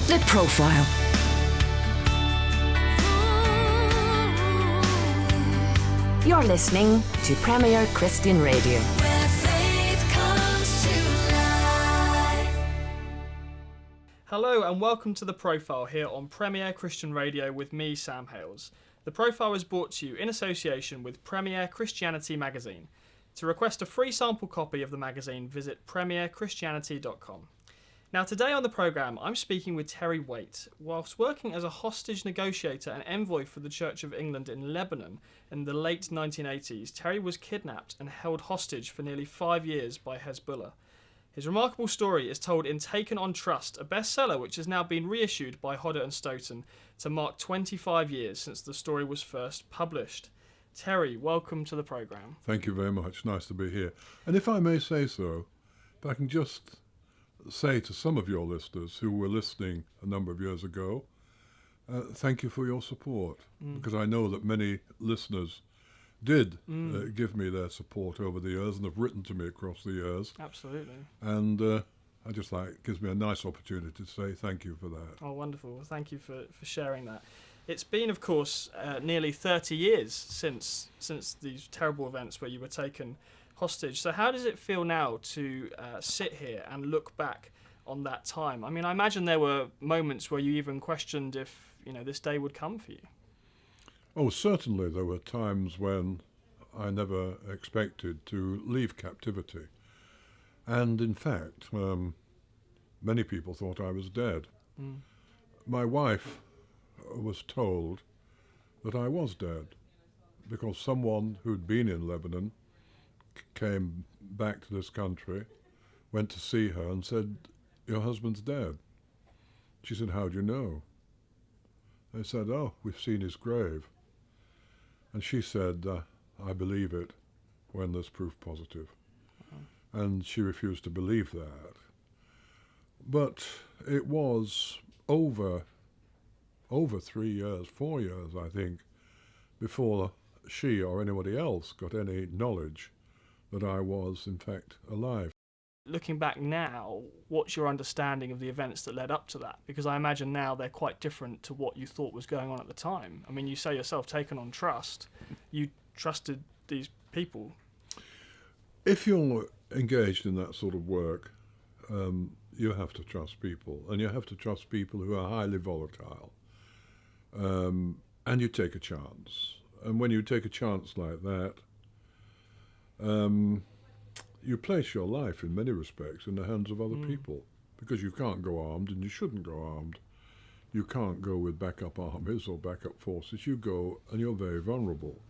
The Profile. You're listening to Premier Christian Radio. Where faith comes to life. Hello and welcome to The Profile here on Premier Christian Radio with me, Sam Hales. The Profile is brought to you in association with Premier Christianity magazine. To request a free sample copy of the magazine, visit premierchristianity.com. Now today on the programme, I'm speaking with Terry Waite. Whilst working as a hostage negotiator and envoy for the Church of England in Lebanon in the late 1980s, Terry was kidnapped and held hostage for nearly 5 years by Hezbollah. His remarkable story is told in Taken on Trust, a bestseller which has now been reissued by Hodder and Stoughton to mark 25 years since the story was first published. Terry, welcome to the programme. Thank you very much. Nice to be here. And if I may say so, if I can just say to some of your listeners who were listening a number of years ago, thank you for your support, because I know that many listeners did give me their support over the years and have written to me across the years. Absolutely. And I just like, it gives me a nice opportunity to say thank you for that. Oh, wonderful. Well, thank you for sharing that. It's been, of course, nearly 30 years since these terrible events where you were taken hostage. So how does it feel now to sit here and look back on that time? I mean, I imagine there were moments where you even questioned if, this day would come for you. Oh, certainly there were times when I never expected to leave captivity. And in fact, many people thought I was dead. My wife was told that I was dead because someone who'd been in Lebanon came back to this country, went to see her and said, "Your husband's dead." She said, "How do you know?" They said, "Oh, we've seen his grave." And she said, "I believe it when there's proof positive." And she refused to believe that. But it was over 3 years, 4 years, I think, before she or anybody else got any knowledge that I was, in fact, alive. Looking back now, what's your understanding of the events that led up to that? Because I imagine now they're quite different to what you thought was going on at the time. I mean, you say yourself, taken on trust. You trusted these people. If you're engaged in that sort of work, you have to trust people, and you have to trust people who are highly volatile. And you take a chance. And when you take a chance like that, you place your life in many respects in the hands of other people, because you can't go armed, and you shouldn't go armed. You can't go with backup armies or backup forces. You go and you're very vulnerable.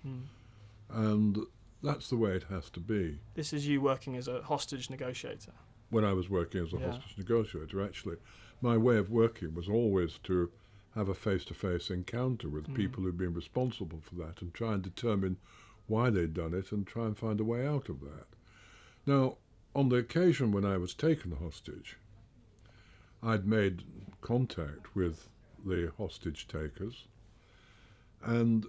And that's the way it has to be. This is you working as a hostage negotiator. When I was working as a hostage negotiator, actually, my way of working was always to have a face-to-face encounter with people who'd been responsible for that and try and determine why they'd done it and try and find a way out of that. Now, on the occasion when I was taken hostage, I'd made contact with the hostage takers, and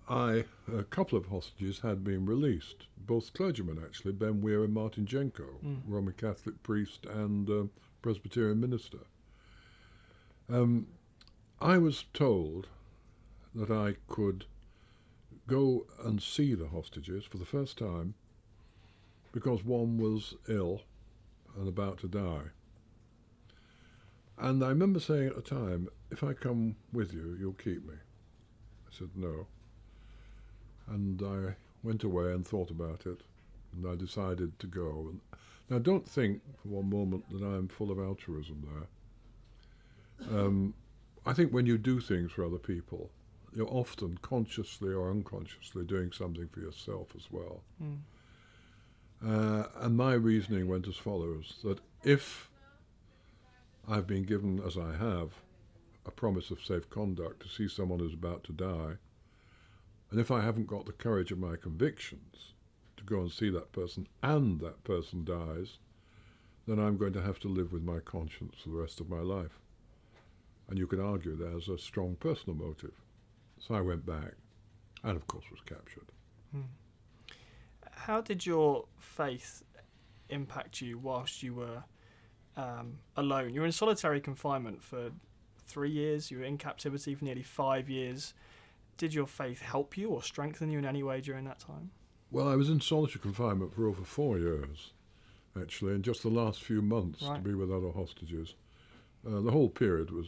a couple of hostages had been released, both clergymen actually, Ben Weir and Martin Jenko, Roman Catholic priest and Presbyterian minister. I was told that I could go and see the hostages for the first time because one was ill and about to die. And I remember saying at the time, "If I come with you, you'll keep me." I said no. And I went away and thought about it, and I decided to go. Now, don't think for one moment that I'm full of altruism there. I think when you do things for other people, you're often consciously or unconsciously doing something for yourself as well. And my reasoning went as follows, that if I've been given, as I have, a promise of safe conduct to see someone who's about to die, and if I haven't got the courage of my convictions to go and see that person and that person dies, then I'm going to have to live with my conscience for the rest of my life. And you can argue there's a strong personal motive. So I went back and, of course, was captured. How did your faith impact you whilst you were alone. You were in solitary confinement for 3 years. You were in captivity for nearly 5 years. Did your faith help you or strengthen you in any way during that time? Well, I was in solitary confinement for over 4 years, actually, in just the last few months to be with other hostages. The whole period was,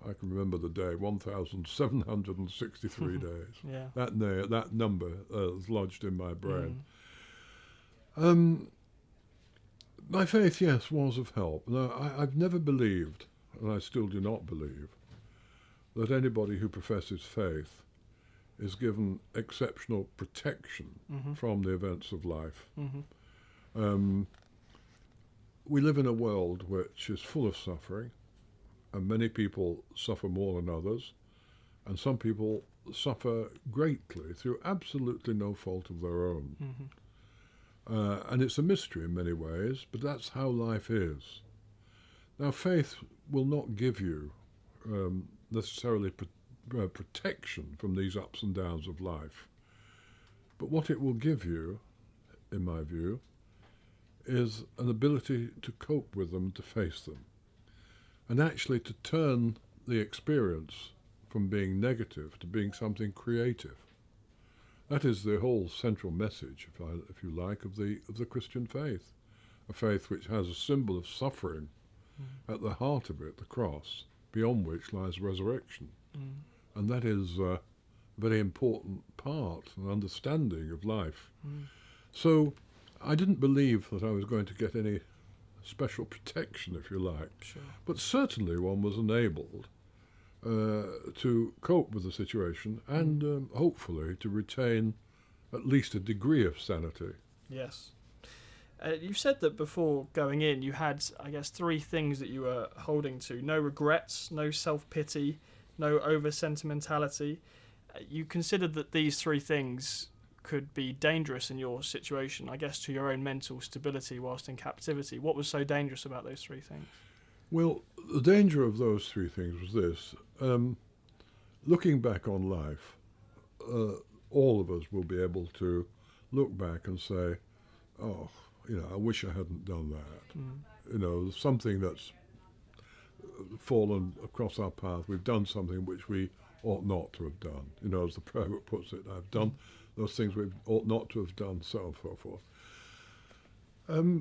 I can remember the day, 1,763 days. Yeah. That number is lodged in my brain. My faith, yes, was of help. Now, I've never believed, and I still do not believe, that anybody who professes faith is given exceptional protection from the events of life. We live in a world which is full of suffering, and many people suffer more than others, and some people suffer greatly through absolutely no fault of their own. And it's a mystery in many ways, but that's how life is. Now, faith will not give you necessarily protection from these ups and downs of life, but what it will give you, in my view, is an ability to cope with them, to face them, and actually to turn the experience from being negative to being something creative. That is the whole central message, if you like, of the Christian faith, a faith which has a symbol of suffering at the heart of it, the cross, beyond which lies resurrection. And that is a very important part and understanding of life. So I didn't believe that I was going to get any special protection, if you like. Sure. But certainly one was enabled to cope with the situation and hopefully to retain at least a degree of sanity. Yes. You said that before going in you had, I guess, 3 things that you were holding to. No regrets, no self-pity, no over-sentimentality. You considered that these 3 things could be dangerous in your situation, I guess, to your own mental stability whilst in captivity. What was so dangerous about those 3 things? Well, the danger of those 3 things was this. Looking back on life, all of us will be able to look back and say, oh, I wish I hadn't done that. Something that's fallen across our path. We've done something which we ought not to have done. As the prayer book puts it, I've done those things we ought not to have done, so on and so forth.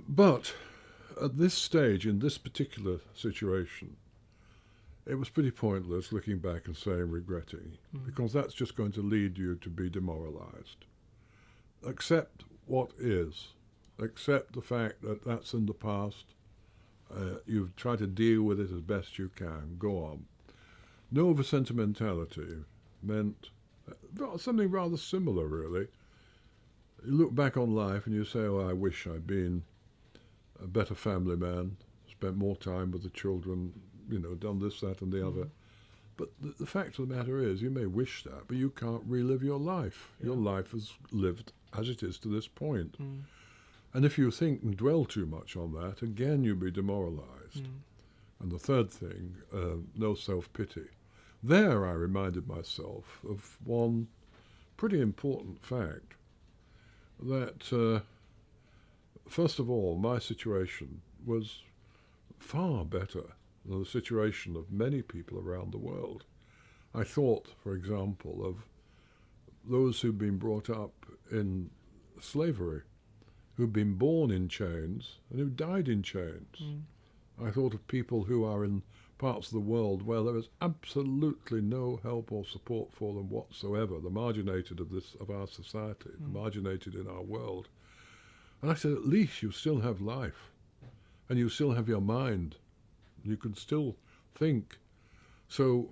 But at this stage, in this particular situation, it was pretty pointless looking back and saying regretting, because that's just going to lead you to be demoralized. Accept what is. Accept the fact that that's in the past. You've tried to deal with it as best you can. Go on. No over-sentimentality meant something rather similar, really. You look back on life and you say, oh, I wish I'd been a better family man, spent more time with the children, done this, that, and the other. But the fact of the matter is, you may wish that, but you can't relive your life. Yeah. Your life is lived as it is to this point. And if you think and dwell too much on that, again you'll be demoralized. And the third thing, no self-pity. There I reminded myself of one pretty important fact, that first of all, my situation was far better than the situation of many people around the world. I thought, for example, of those who've been brought up in slavery, who've been born in chains and who died in chains. I thought of people who are in parts of the world where there is absolutely no help or support for them whatsoever, the marginated of our society, the marginated in our world. And I said, at least you still have life, and you still have your mind. You can still think. So,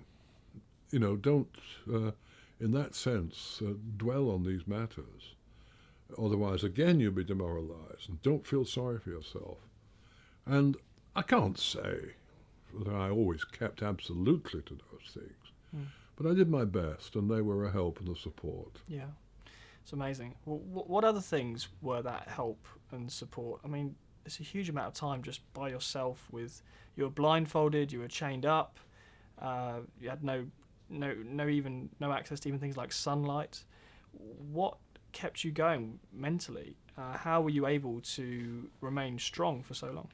don't, in that sense, dwell on these matters. Otherwise, again, you'll be demoralized, and don't feel sorry for yourself. And I can't say that I always kept absolutely to those things, but I did my best, and they were a help and a support. Yeah, it's amazing. Well, what other things were that help and support? I mean, it's a huge amount of time just by yourself. You were blindfolded, you were chained up, you had no access to even things like sunlight. What kept you going mentally? How were you able to remain strong for so long?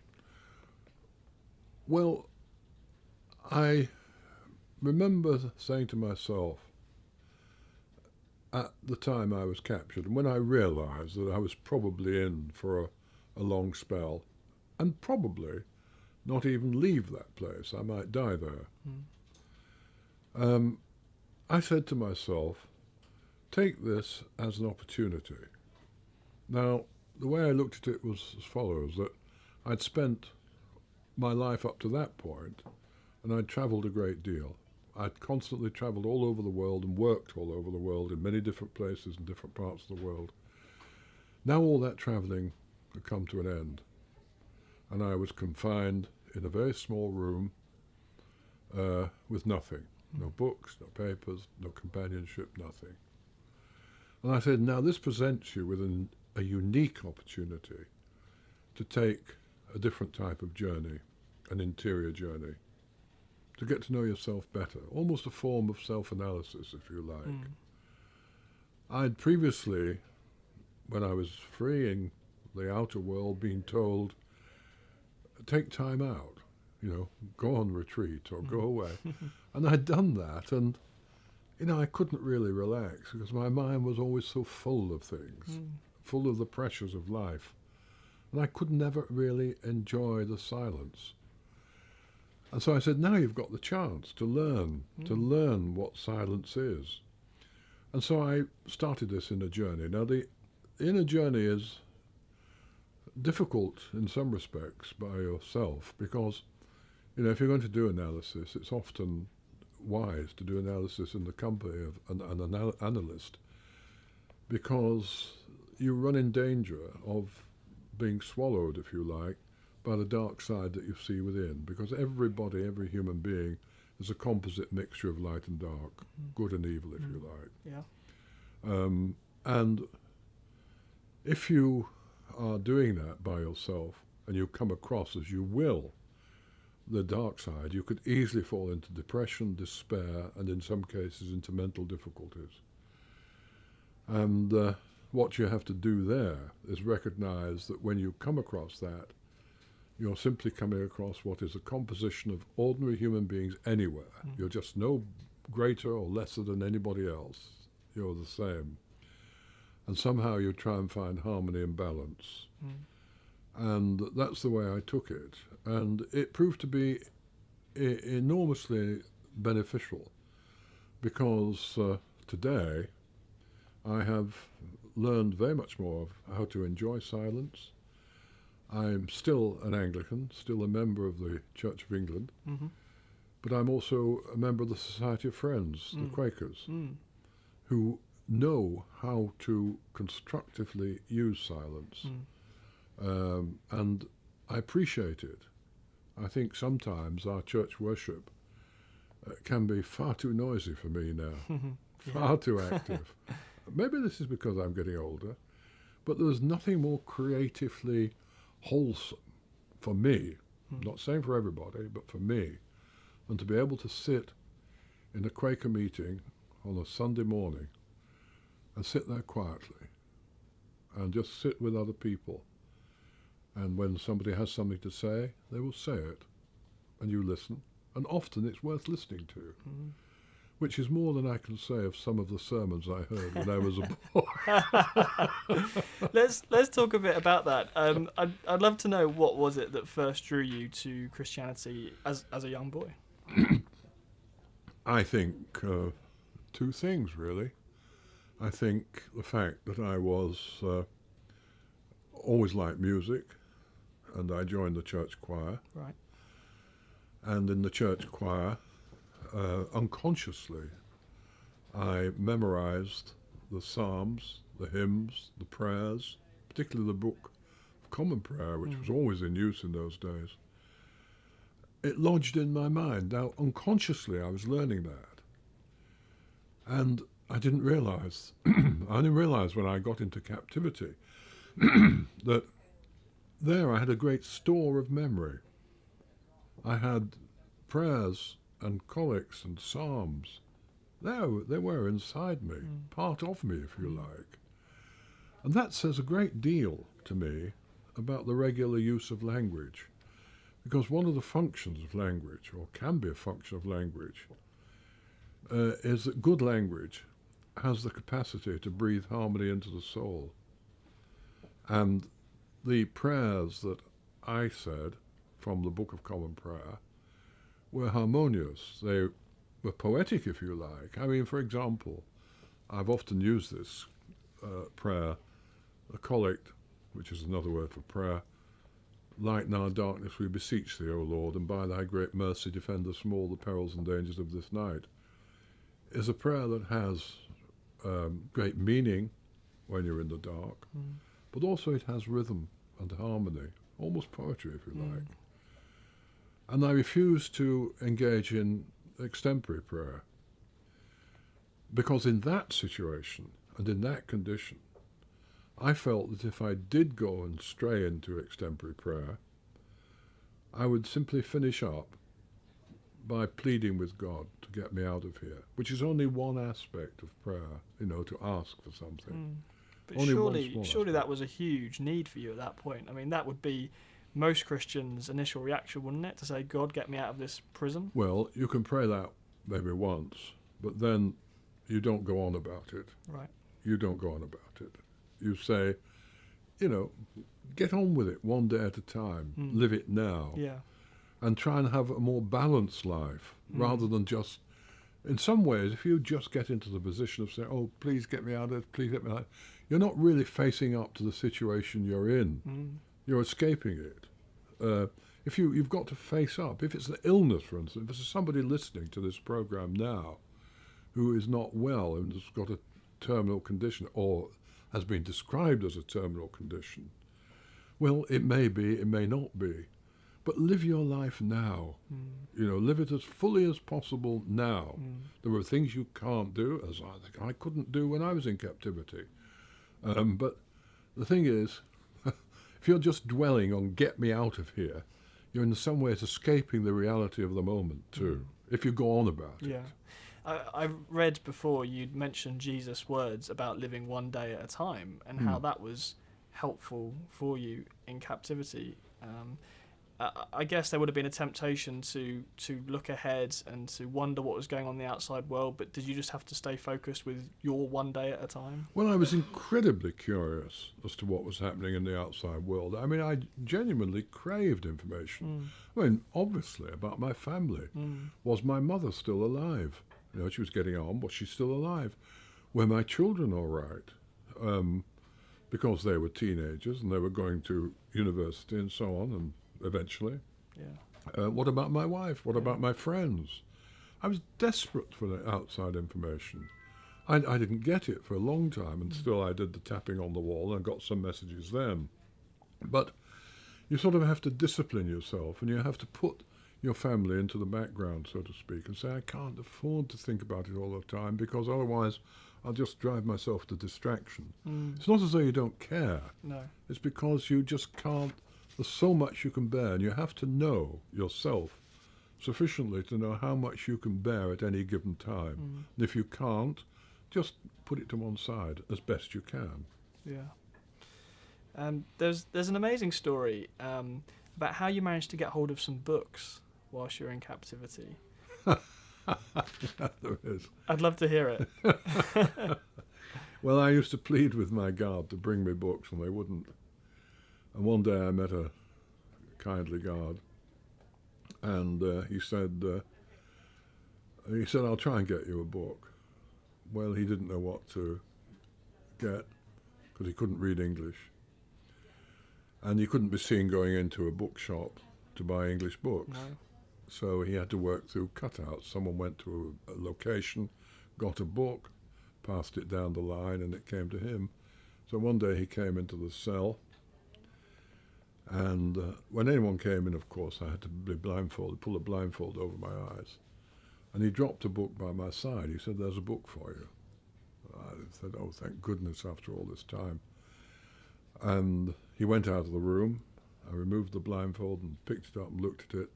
Well, I remember saying to myself at the time I was captured, and when I realised that I was probably in for a long spell, and probably not even leave that place, I might die there. I said to myself, take this as an opportunity. Now, the way I looked at it was as follows, that I'd spent my life up to that point, and I'd travelled a great deal. I'd constantly travelled all over the world and worked all over the world in many different places in different parts of the world. Now all that travelling had come to an end, and I was confined in a very small room with nothing. No books, no papers, no companionship, nothing. And I said, now this presents you with a unique opportunity to take a different type of journey, an interior journey, to get to know yourself better, almost a form of self-analysis, if you like. I'd previously, when I was free in the outer world, been told, take time out, go on retreat or go away. And I'd done that, and I couldn't really relax because my mind was always so full of things, full of the pressures of life. And I could never really enjoy the silence. And so I said, now you've got the chance to learn what silence is. And so I started this inner journey. Now the inner journey is difficult in some respects by yourself because, if you're going to do analysis, it's often wise to do analysis in the company of an analyst, because you run in danger of being swallowed, if you like, by the dark side that you see within, because every human being is a composite mixture of light and dark, good and evil, if you like. Yeah. And if you are doing that by yourself and you come across, as you will, the dark side, you could easily fall into depression, despair, and in some cases into mental difficulties. And what you have to do there is recognize that when you come across that, you're simply coming across what is a composition of ordinary human beings anywhere. You're just no greater or lesser than anybody else. You're the same. And somehow you try and find harmony and balance. And that's the way I took it. And it proved to be enormously beneficial because today I have learned very much more of how to enjoy silence. I'm still an Anglican, still a member of the Church of England, but I'm also a member of the Society of Friends, the Quakers, who know how to constructively use silence. And I appreciate it. I think sometimes our church worship can be far too noisy for me now, far too active. Maybe this is because I'm getting older, but there's nothing more creatively wholesome for me, I'm not saying for everybody, but for me, than to be able to sit in a Quaker meeting on a Sunday morning and sit there quietly and just sit with other people. And when somebody has something to say, they will say it, and you listen. And often it's worth listening to, which is more than I can say of some of the sermons I heard when I was a boy. Let's talk a bit about that. I'd love to know, what was it that first drew you to Christianity as a young boy? I think two things, really. I think the fact that I was always liked music, and I joined the church choir. Right. And in the church choir, unconsciously, I memorized the psalms, the hymns, the prayers, particularly the Book of Common Prayer, which was always in use in those days. It lodged in my mind. Now, unconsciously, I was learning that. And I didn't realize, I only realized when I got into captivity that there I had a great store of memory. I had prayers and collects and psalms. There they were inside me, part of me, if you like. And that says a great deal to me about the regular use of language, Because one of the functions of language, or can be a function of language, is that good language has the capacity to breathe harmony into the soul. And the prayers that I said from the Book of Common Prayer were harmonious. They were poetic, if you like. I mean, for example, I've often used this prayer, the collect, which is another word for prayer. Light in our darkness we beseech thee, O Lord, and by thy great mercy defend us from all the perils and dangers of this night, is a prayer that has great meaning when you're in the dark, but also it has rhythm and harmony, almost poetry, if you like. And I refuse to engage in extempore prayer, because in that situation and in that condition, I felt that if I did go and stray into extempore prayer, I would simply finish up by pleading with God to get me out of here, which is only one aspect of prayer, to ask for something. But surely that was a huge need for you at that point. I mean, that would be most Christians' initial reaction, wouldn't it? To say, God, get me out of this prison? Well, you can pray that maybe once, but then you don't go on about it. Right. You don't go on about it. You say, get on with it one day at a time. Live it now. Yeah. And try and have a more balanced life rather than just, in some ways, if you just get into the position of saying, oh, please get me out of it, please get me out, you're not really facing up to the situation you're in. You're escaping it. If you've got to face up, if it's an illness, for instance, if there's somebody listening to this program now who is not well and has got a terminal condition or has been described as a terminal condition, well, it may be, it may not be, but live your life now. Live it as fully as possible now. There are things you can't do, as I couldn't do when I was in captivity. But the thing is, if you're just dwelling on get me out of here, you're in some ways escaping the reality of the moment too, if you go on about it. I read before you'd mentioned Jesus' words about living one day at a time and how that was helpful for you in captivity. I guess there would have been a temptation to look ahead and to wonder what was going on in the outside world, but did you just have to stay focused with your one day at a time? Well, I was incredibly curious as to what was happening in the outside world. I mean, I genuinely craved information. I mean, obviously, about my family. Was my mother still alive? She was getting on. Was she still alive? Were my children all right? Because they were teenagers and they were going to university and so on, and eventually. What about my wife? What about my friends? I was desperate for the outside information. I didn't get it for a long time, and still I did the tapping on the wall and got some messages then. But you sort of have to discipline yourself, and you have to put your family into the background, so to speak, and say, I can't afford to think about it all the time, because otherwise I'll just drive myself to distraction. It's not as though you don't care. No. It's because you just can't. There's so much you can bear, and you have to know yourself sufficiently to know how much you can bear at any given time. And if you can't, just put it to one side as best you can. Yeah. There's an amazing story about how you managed to get hold of some books whilst you were in captivity. There is. I'd love to hear it. Well, I used to plead with my guard to bring me books, and they wouldn't. And one day I met a kindly guard, and he said, I'll try and get you a book. Well, he didn't know what to get, because he couldn't read English. And he couldn't be seen going into a bookshop to buy English books. No. So he had to work through cutouts. Someone went to a location, got a book, passed it down the line, and it came to him. So one day he came into the cell, and when anyone came in, of course, I had to be blindfolded, pull a blindfold over my eyes. And he dropped a book by my side. He said, there's a book for you. I said, oh, thank goodness, after all this time. And he went out of the room. I removed the blindfold and picked it up and looked at it.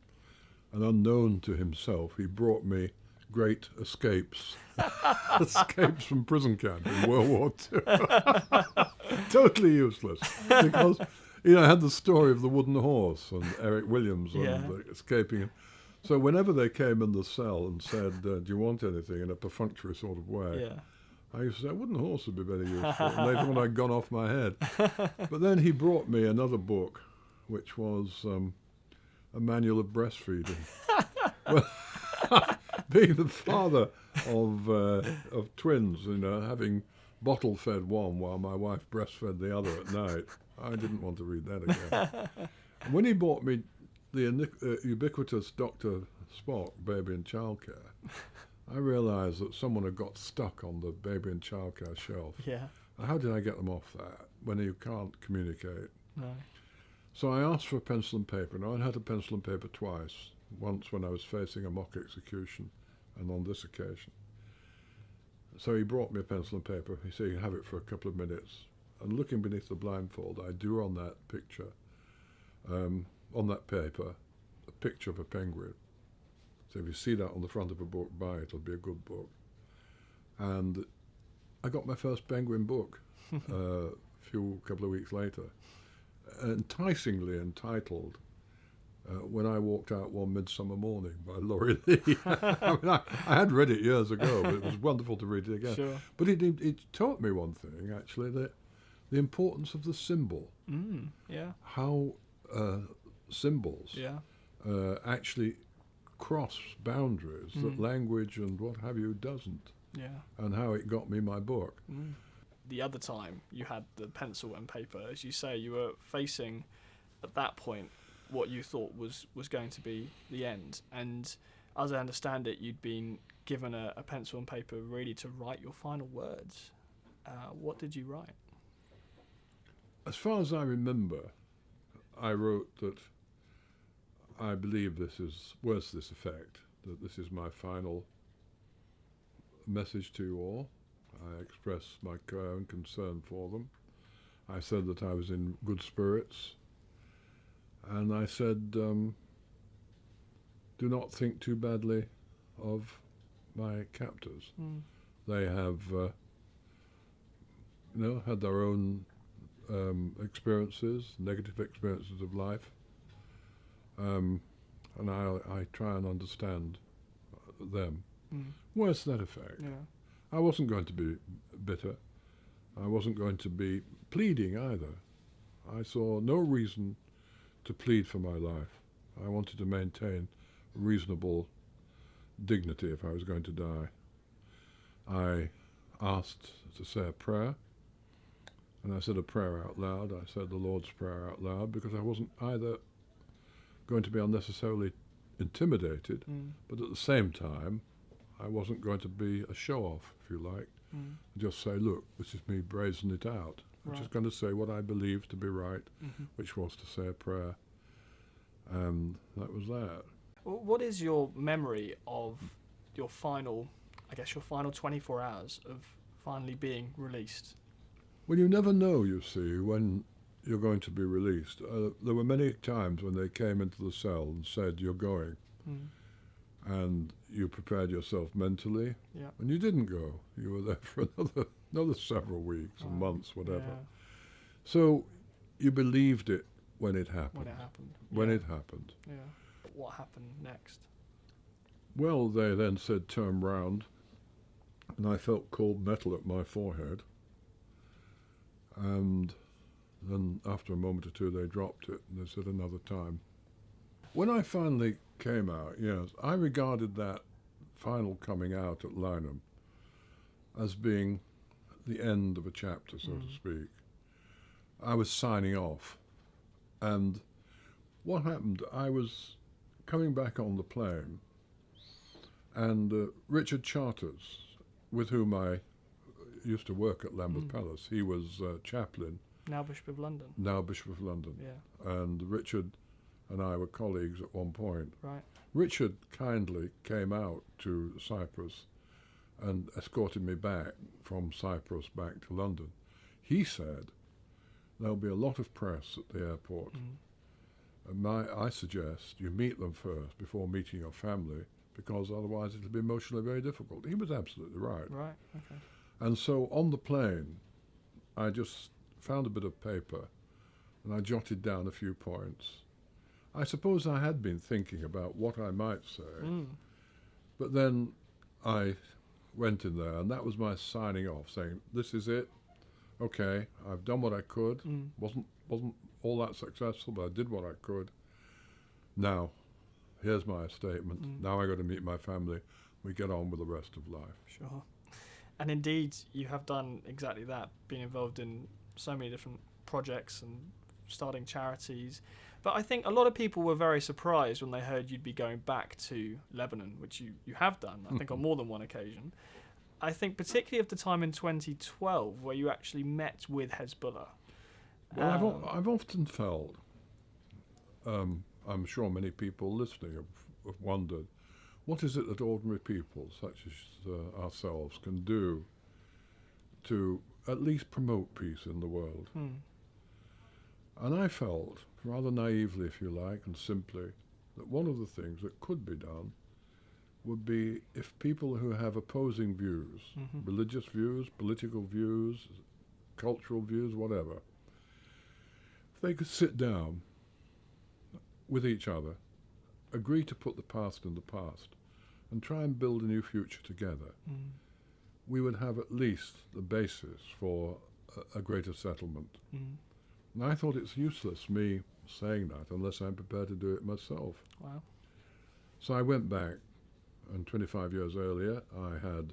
And unknown to himself, he brought me Great Escapes. Escapes from prison camp in World War II. Totally useless. Because I had the story of the wooden horse and Eric Williams and escaping. So whenever they came in the cell and said, do you want anything, in a perfunctory sort of way, I used to say, a wooden horse would be very useful. And they thought I'd gone off my head. But then he brought me another book, which was a manual of breastfeeding. Well, being the father of twins, having bottle-fed one while my wife breastfed the other at night, I didn't want to read that again. When he bought me the ubiquitous Dr. Spock, Baby and Childcare, I realised that someone had got stuck on the Baby and Childcare shelf. Yeah. How did I get them off that when you can't communicate? No. So I asked for a pencil and paper. Now, I'd had a pencil and paper twice, once when I was facing a mock execution and on this occasion. So he brought me a pencil and paper. He said, you can have it for a couple of minutes. And looking beneath the blindfold, I drew on that picture, on that paper, a picture of a penguin. So if you see that on the front of a book, buy it, it'll be a good book. And I got my first penguin book a couple of weeks later, enticingly entitled When I Walked Out One Midsummer Morning by Laurie Lee. I had read it years ago, but it was wonderful to read it again. Sure. But it taught me one thing, actually, that the importance of the symbol. Yeah. How symbols actually cross boundaries that language and what have you doesn't. Yeah. And how it got me my book. The other time you had the pencil and paper, as you say, you were facing, at that point, what you thought was going to be the end. And as I understand it, you'd been given a pencil and paper really to write your final words. What did you write? As far as I remember, I wrote that I believe this is words to this effect, that this is my final message to you all. I expressed my care and concern for them. I said that I was in good spirits. And I said, do not think too badly of my captors. They have, had their own experiences, negative experiences of life. And I try and understand them. Words to that effect. Yeah. I wasn't going to be bitter. I wasn't going to be pleading either. I saw no reason to plead for my life. I wanted to maintain reasonable dignity if I was going to die. I asked to say a prayer, and I said a prayer out loud. I said the Lord's Prayer out loud because I wasn't either going to be unnecessarily intimidated, but at the same time, I wasn't going to be a show-off, if you like, and just say, look, this is me brazen it out. I'm just going to say what I believe to be right, which was to say a prayer. And that was that. What is your memory of your final 24 hours of finally being released? Well, you never know, you see, when you're going to be released. There were many times when they came into the cell and said, you're going. And you prepared yourself mentally, and you didn't go. You were there for another several weeks and months, whatever. Yeah. So you believed it when it happened. When it happened. It happened. Yeah. What happened next? Well, they then said, turn round, and I felt cold metal at my forehead. And then after a moment or two, they dropped it, and they said another time. When I finally came out, yes, I regarded that final coming out at Lynham as being the end of a chapter, so to speak. I was signing off. And what happened, I was coming back on the plane, and Richard Charters, with whom I used to work at Lambeth Palace, he was chaplain. Now Bishop of London. Now Bishop of London. Yeah. And Richard and I were colleagues at one point. Right. Richard kindly came out to Cyprus and escorted me back from Cyprus back to London. He said, there'll be a lot of press at the airport. And I suggest you meet them first before meeting your family, because otherwise it'll be emotionally very difficult. He was absolutely right. Right, okay. And so on the plane, I just found a bit of paper and I jotted down a few points. I suppose I had been thinking about what I might say, but then I went in there, and that was my signing off, saying, this is it. Okay, I've done what I could. Wasn't all that successful, but I did what I could. Now, here's my statement. Now I got to meet my family. We get on with the rest of life. Sure. And indeed, you have done exactly that, been involved in so many different projects and starting charities. But I think a lot of people were very surprised when they heard you'd be going back to Lebanon, which you have done, I think, on more than one occasion. I think particularly of the time in 2012 where you actually met with Hezbollah. Well, I've often felt, I'm sure many people listening have wondered, what is it that ordinary people such as ourselves can do to at least promote peace in the world? And I felt, rather naively if you like, and simply, that one of the things that could be done would be if people who have opposing views, religious views, political views, cultural views, whatever, if they could sit down with each other, agree to put the past in the past, and try and build a new future together, we would have at least the basis for a greater settlement. And I thought it's useless me saying that unless I'm prepared to do it myself. Wow. So I went back, and 25 years earlier I had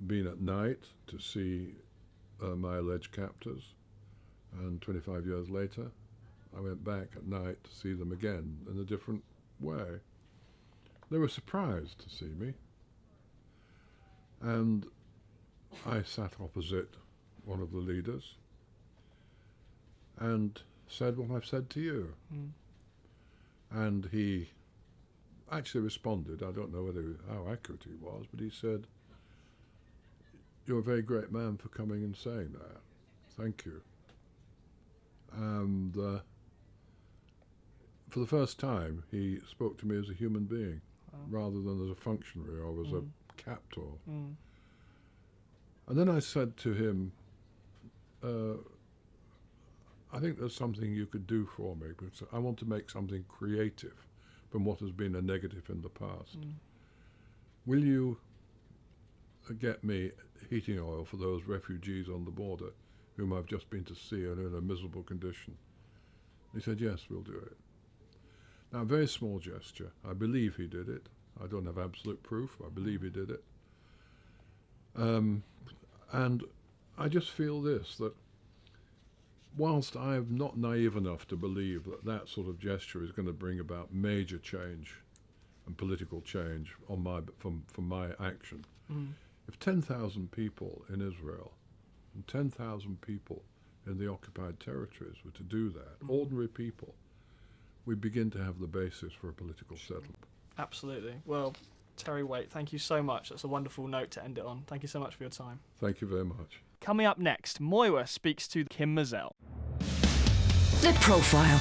been at night to see my alleged captors, and 25 years later I went back at night to see them again in a different way. They were surprised to see me, and I sat opposite one of the leaders and said what I've said to you. And he actually responded, I don't know how accurate he was, but he said, "You're a very great man for coming and saying that. Thank you." And for the first time, he spoke to me as a human being, rather than as a functionary or as a captor. And then I said to him, I think there's something you could do for me, because I want to make something creative from what has been a negative in the past. Will you get me heating oil for those refugees on the border whom I've just been to see and are in a miserable condition? He said, yes, we'll do it. Now, a very small gesture. I believe he did it. I don't have absolute proof. I believe he did it. And I just feel this, that whilst I'm not naive enough to believe that that sort of gesture is going to bring about major change and political change from my action, if 10,000 people in Israel and 10,000 people in the occupied territories were to do that, ordinary people, we begin to have the basis for a political settlement. Absolutely. Well, Terry Waite, thank you so much. That's a wonderful note to end it on. Thank you so much for your time. Thank you very much. Coming up next, Moira speaks to Kim Mazel. The Profile.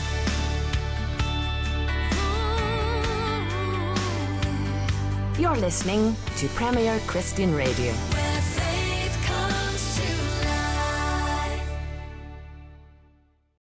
You're listening to Premier Christian Radio.